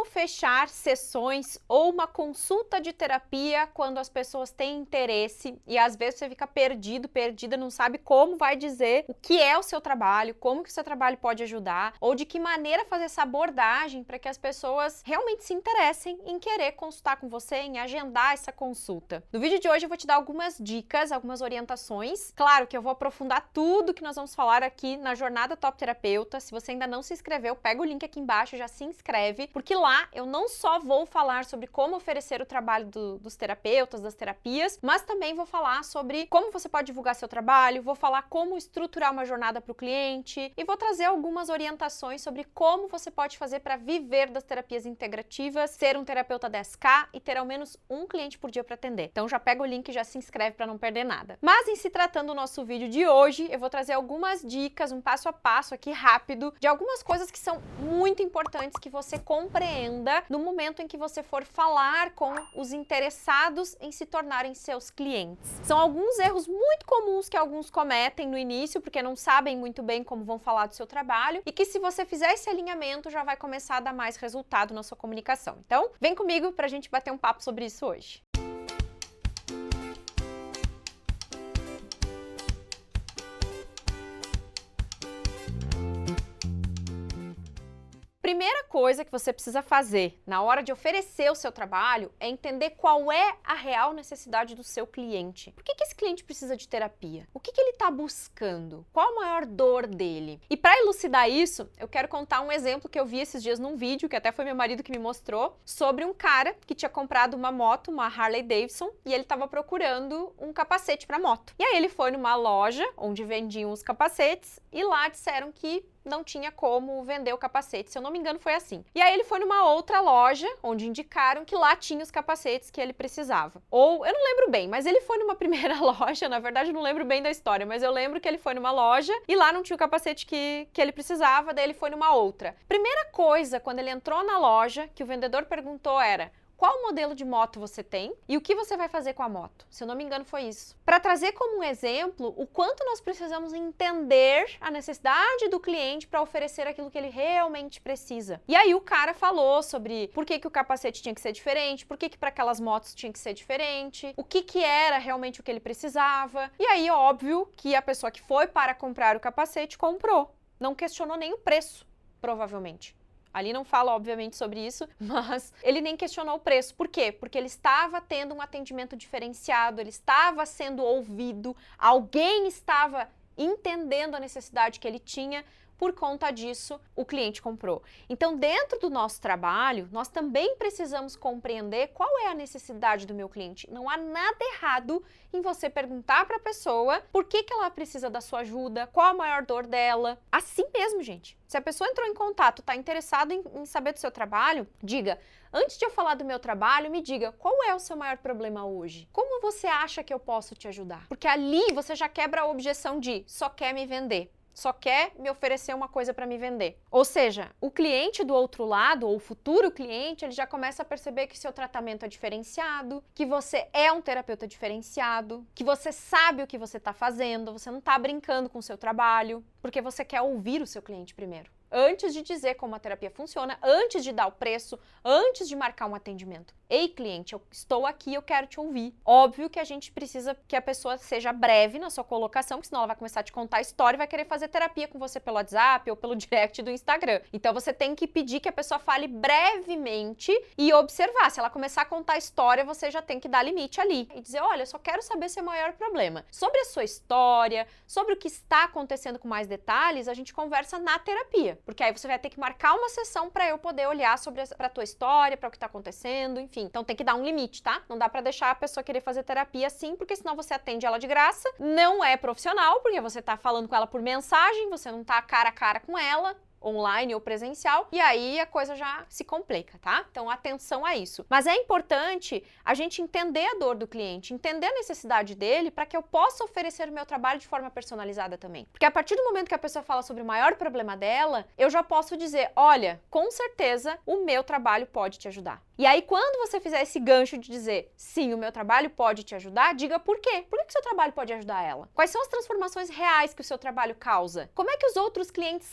fechar sessões ou uma consulta de terapia quando as pessoas têm interesse e às vezes você fica perdido, perdida, não sabe como vai dizer o que é o seu trabalho, como que o seu trabalho pode ajudar ou de que maneira fazer essa abordagem para que as pessoas realmente se interessem em querer consultar com você, em agendar essa consulta. No vídeo de hoje eu vou te dar algumas dicas, algumas orientações. Claro que eu vou aprofundar tudo que nós vamos falar aqui na Jornada Top Terapeuta. Se você ainda não se inscreveu, pega o link aqui embaixo, já se inscreve, porque lá eu não só vou falar sobre como oferecer o trabalho dos terapeutas, das terapias, mas também vou falar sobre como você pode divulgar seu trabalho, vou falar como estruturar uma jornada para o cliente e vou trazer algumas orientações sobre como você pode fazer para viver das terapias integrativas, ser um terapeuta 10K e ter ao menos um cliente por dia para atender. Então já pega o link e já se inscreve para não perder nada. Mas em se tratando do nosso vídeo de hoje, eu vou trazer algumas dicas, um passo a passo aqui rápido, de algumas coisas que são muito importantes que você compreenda no momento em que você for falar com os interessados em se tornarem seus clientes. São alguns erros muito comuns que alguns cometem no início, porque não sabem muito bem como vão falar do seu trabalho, e que se você fizer esse alinhamento, já vai começar a dar mais resultado na sua comunicação. Então, vem comigo pra gente bater um papo sobre isso hoje. Primeira coisa que você precisa fazer na hora de oferecer o seu trabalho é entender qual é a real necessidade do seu cliente. Por que esse cliente precisa de terapia? O que ele está buscando? Qual a maior dor dele? E para elucidar isso, eu quero contar um exemplo que eu vi esses dias num vídeo, que até foi meu marido que me mostrou, sobre um cara que tinha comprado uma moto, uma Harley Davidson, e ele estava procurando um capacete para moto. E aí ele foi numa loja onde vendiam os capacetes e lá disseram que não tinha como vender o capacete, se eu não me engano foi assim. E aí ele foi numa outra loja, onde indicaram que lá tinha os capacetes que ele precisava. Ou, eu não lembro bem, mas ele foi numa primeira loja, na verdade eu não lembro bem da história, mas eu lembro que ele foi numa loja e lá não tinha o capacete que ele precisava, daí ele foi numa outra. Primeira coisa, quando ele entrou na loja, que o vendedor perguntou era: qual modelo de moto você tem e o que você vai fazer com a moto? Se eu não me engano, foi isso. Para trazer como um exemplo o quanto nós precisamos entender a necessidade do cliente para oferecer aquilo que ele realmente precisa. E aí o cara falou sobre por que o capacete tinha que ser diferente, por que para aquelas motos tinha que ser diferente, o que era realmente o que ele precisava. E aí, óbvio que a pessoa que foi para comprar o capacete comprou. Não questionou nem o preço, provavelmente. Ali não fala, obviamente, sobre isso, mas ele nem questionou o preço. Por quê? Porque ele estava tendo um atendimento diferenciado, ele estava sendo ouvido, alguém estava entendendo a necessidade que ele tinha. Por conta disso, o cliente comprou. Então, dentro do nosso trabalho, nós também precisamos compreender qual é a necessidade do meu cliente. Não há nada errado em você perguntar para a pessoa por que ela precisa da sua ajuda, qual a maior dor dela. Assim mesmo, gente. Se a pessoa entrou em contato, está interessada em saber do seu trabalho, diga: antes de eu falar do meu trabalho, me diga qual é o seu maior problema hoje? Como você acha que eu posso te ajudar? Porque ali você já quebra a objeção de só quer me vender. Só quer me oferecer uma coisa para me vender. Ou seja, o cliente do outro lado, ou o futuro cliente, ele já começa a perceber que seu tratamento é diferenciado, que você é um terapeuta diferenciado, que você sabe o que você está fazendo, você não está brincando com o seu trabalho, porque você quer ouvir o seu cliente primeiro. Antes de dizer como a terapia funciona, antes de dar o preço, antes de marcar um atendimento. Ei, cliente, eu estou aqui, eu quero te ouvir. Óbvio que a gente precisa que a pessoa seja breve na sua colocação, porque senão ela vai começar a te contar a história e vai querer fazer terapia com você pelo WhatsApp ou pelo direct do Instagram. Então você tem que pedir que a pessoa fale brevemente e observar. Se ela começar a contar a história, você já tem que dar limite ali e dizer: olha, eu só quero saber seu maior problema. Sobre a sua história, sobre o que está acontecendo com mais detalhes, a gente conversa na terapia. Porque aí você vai ter que marcar uma sessão para eu poder olhar para a tua história, para o que está acontecendo, enfim. Então tem que dar um limite, tá? Não dá para deixar a pessoa querer fazer terapia assim, porque senão você atende ela de graça. Não é profissional, porque você tá falando com ela por mensagem, você não tá cara a cara com ela. online ou presencial, e aí a coisa já se complica, tá? Então, atenção a isso. Mas é importante a gente entender a dor do cliente, entender a necessidade dele para que eu possa oferecer o meu trabalho de forma personalizada também. Porque a partir do momento que a pessoa fala sobre o maior problema dela, eu já posso dizer, olha, com certeza o meu trabalho pode te ajudar. E aí, quando você fizer esse gancho de dizer, sim, o meu trabalho pode te ajudar, diga por quê. Por que o seu trabalho pode ajudar ela? Quais são as transformações reais que o seu trabalho causa? Como é que os outros clientes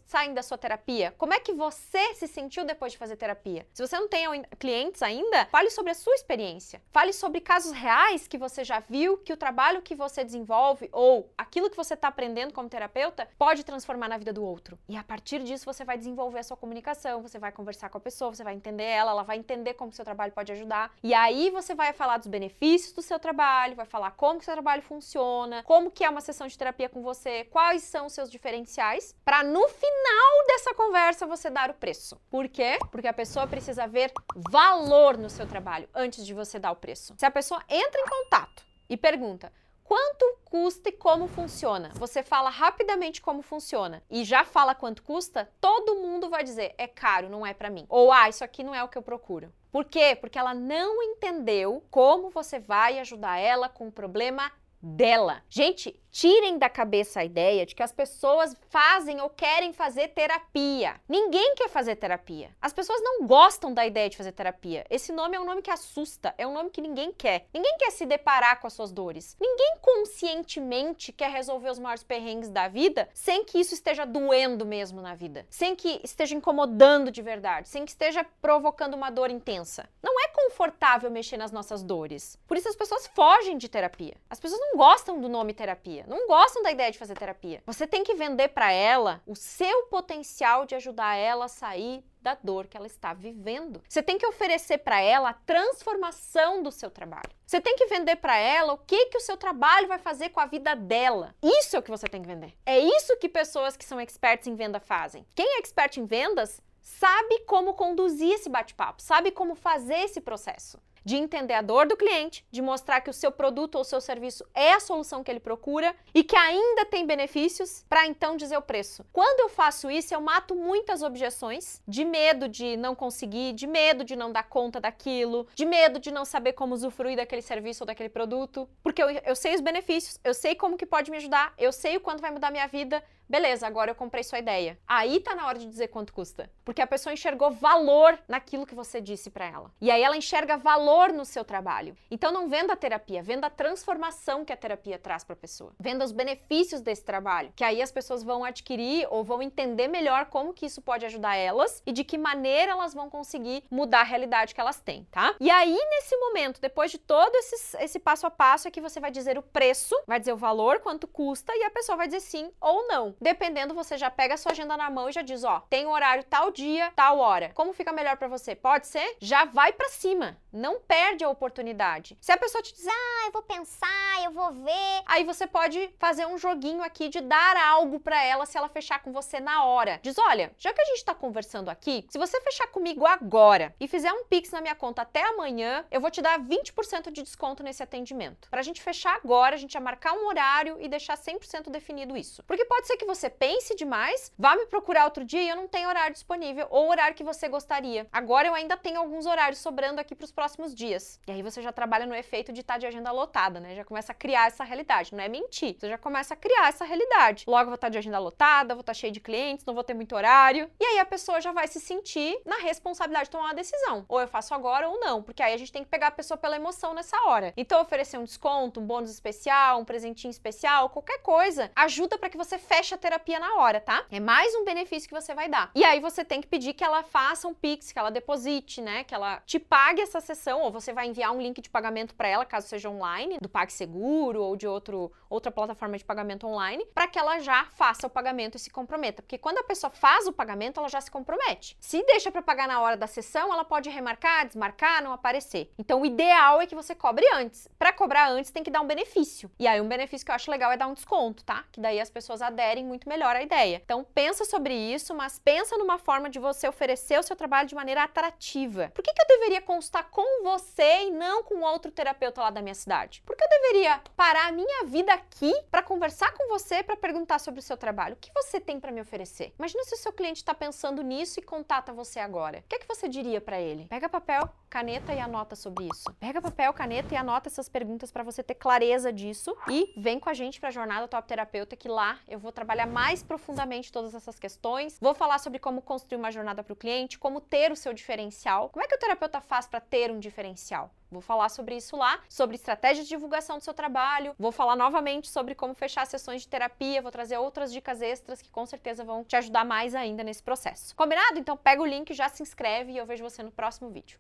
saem ainda a sua terapia? Como é que você se sentiu depois de fazer terapia? Se você não tem clientes ainda, fale sobre a sua experiência. Fale sobre casos reais que você já viu, que o trabalho que você desenvolve ou aquilo que você está aprendendo como terapeuta pode transformar na vida do outro. E a partir disso você vai desenvolver a sua comunicação, você vai conversar com a pessoa, você vai entender ela vai entender como o seu trabalho pode ajudar. E aí você vai falar dos benefícios do seu trabalho, vai falar como que o seu trabalho funciona, como que é uma sessão de terapia com você, quais são os seus diferenciais, para no final dessa conversa você dar o preço. Por quê? Porque a pessoa precisa ver valor no seu trabalho antes de você dar o preço. Se a pessoa entra em contato e pergunta: quanto custa e como funciona? Você fala rapidamente como funciona e já fala quanto custa, todo mundo vai dizer: é caro, não é pra mim. Ou, isso aqui não é o que eu procuro. Por quê? Porque ela não entendeu como você vai ajudar ela com o problema dela. Gente, tirem da cabeça a ideia de que as pessoas fazem ou querem fazer terapia. Ninguém quer fazer terapia. As pessoas não gostam da ideia de fazer terapia. Esse nome é um nome que assusta, é um nome que ninguém quer. Ninguém quer se deparar com as suas dores. Ninguém conscientemente quer resolver os maiores perrengues da vida sem que isso esteja doendo mesmo na vida, sem que esteja incomodando de verdade, sem que esteja provocando uma dor intensa. Não é confortável mexer nas nossas dores. Por isso as pessoas fogem de terapia. As pessoas não gostam do nome terapia. Não gostam da ideia de fazer terapia. Você tem que vender para ela o seu potencial de ajudar ela a sair da dor que ela está vivendo. Você tem que oferecer para ela a transformação do seu trabalho. Você tem que vender para ela o que o seu trabalho vai fazer com a vida dela. Isso é o que você tem que vender. É isso que pessoas que são experts em venda fazem. Quem é expert em vendas sabe como conduzir esse bate-papo, sabe como fazer esse processo. De entender a dor do cliente, de mostrar que o seu produto ou o seu serviço é a solução que ele procura e que ainda tem benefícios, para então dizer o preço. Quando eu faço isso, eu mato muitas objeções, de medo de não conseguir, de medo de não dar conta daquilo, de medo de não saber como usufruir daquele serviço ou daquele produto, porque eu sei os benefícios, eu sei como que pode me ajudar, eu sei o quanto vai mudar minha vida. Beleza, agora eu comprei sua ideia. Aí tá na hora de dizer quanto custa. Porque a pessoa enxergou valor naquilo que você disse pra ela. E aí ela enxerga valor no seu trabalho. Então não venda a terapia, venda a transformação que a terapia traz pra pessoa. Venda os benefícios desse trabalho, que aí as pessoas vão adquirir ou vão entender melhor como que isso pode ajudar elas e de que maneira elas vão conseguir mudar a realidade que elas têm, tá? E aí, nesse momento, depois de todo esse passo a passo, é que você vai dizer o preço, vai dizer o valor, quanto custa, e a pessoa vai dizer sim ou não. Dependendo, você já pega a sua agenda na mão e já diz, tem horário tal dia, tal hora. Como fica melhor pra você? Pode ser? Já vai pra cima. Não perde a oportunidade. Se a pessoa te diz, eu vou pensar, eu vou ver, aí você pode fazer um joguinho aqui de dar algo pra ela se ela fechar com você na hora. Diz, olha, já que a gente tá conversando aqui, se você fechar comigo agora e fizer um Pix na minha conta até amanhã, eu vou te dar 20% de desconto nesse atendimento. Pra gente fechar agora, a gente já marcar um horário e deixar 100% definido isso. Porque pode ser que você pense demais, vá me procurar outro dia e eu não tenho horário disponível ou o horário que você gostaria. Agora eu ainda tenho alguns horários sobrando aqui para os próximos dias. E aí você já trabalha no efeito de estar de agenda lotada, né? Já começa a criar essa realidade. Não é mentir, você já começa a criar essa realidade. Logo eu vou estar de agenda lotada, vou estar cheio de clientes, não vou ter muito horário. E aí a pessoa já vai se sentir na responsabilidade de tomar uma decisão. Ou eu faço agora ou não, porque aí a gente tem que pegar a pessoa pela emoção nessa hora. Então oferecer um desconto, um bônus especial, um presentinho especial, qualquer coisa, ajuda para que você feche a terapia na hora, tá? É mais um benefício que você vai dar. E aí você tem que pedir que ela faça um Pix, que ela deposite, né? Que ela te pague essa sessão, ou você vai enviar um link de pagamento para ela, caso seja online, do PagSeguro ou de outra plataforma de pagamento online, para que ela já faça o pagamento e se comprometa. Porque quando a pessoa faz o pagamento, ela já se compromete. Se deixa para pagar na hora da sessão, ela pode remarcar, desmarcar, não aparecer. Então o ideal é que você cobre antes. Para cobrar antes, tem que dar um benefício. E aí um benefício que eu acho legal é dar um desconto, tá? Que daí as pessoas aderem muito melhor à ideia. Então pensa sobre isso, mas pensa numa forma de você oferecer o seu trabalho de maneira atrativa. Por que eu deveria consultar com você e não com outro terapeuta lá da minha cidade? Por que eu deveria parar a minha vida aqui para conversar com você, para perguntar sobre o seu trabalho? O que você tem para me oferecer? Imagina se o seu cliente está pensando nisso e contata você agora. O que é que você diria para ele? Pega papel, caneta e anota sobre isso. Pega papel, caneta e anota essas perguntas para você ter clareza disso e vem com a gente para a Jornada Top Terapeuta, que lá eu vou trabalhar mais profundamente todas essas questões. Vou falar sobre como construir uma jornada para o cliente, como ter o seu diferencial. Como é que o terapeuta faz para ter um diferencial? Vou falar sobre isso lá, sobre estratégias de divulgação do seu trabalho, vou falar novamente sobre como fechar sessões de terapia, vou trazer outras dicas extras que com certeza vão te ajudar mais ainda nesse processo. Combinado? Então pega o link, já se inscreve e eu vejo você no próximo vídeo.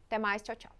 Até mais, tchau, tchau.